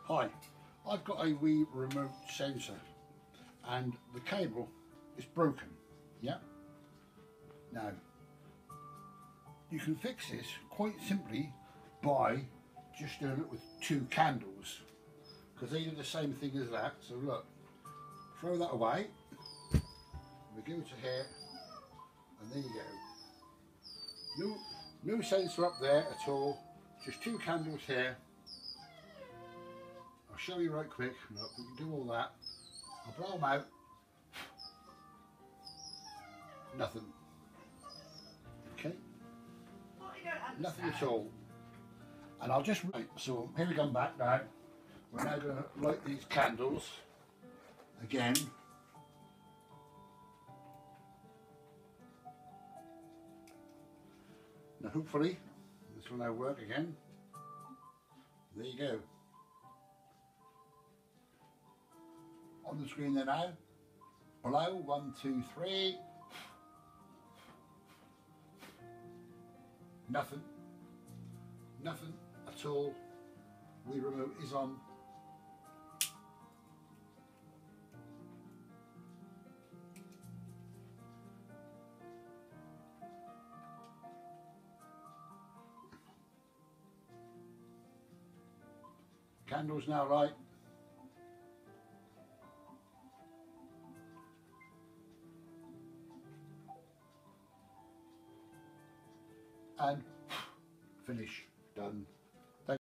Hi, I've got a Wii remote sensor and the cable is broken. Yeah. Now, you can fix this quite simply by just doing it with two candles, because they do the same thing as that. So look, throw that away, we go to here, and there you go. No sensor up there at all, just two candles here. I'll show you right quick. Look, we can do all that. I'll blow them out. Nothing. Okay? Nothing at all. And I'll just wait. So here we come back now. We're now going to light these candles again. Now hopefully this will now work again. There you go. On the screen there now. Blow, 1, 2, 3. Nothing. Nothing at all. Wii remote is on. Candles now light. And finish, done.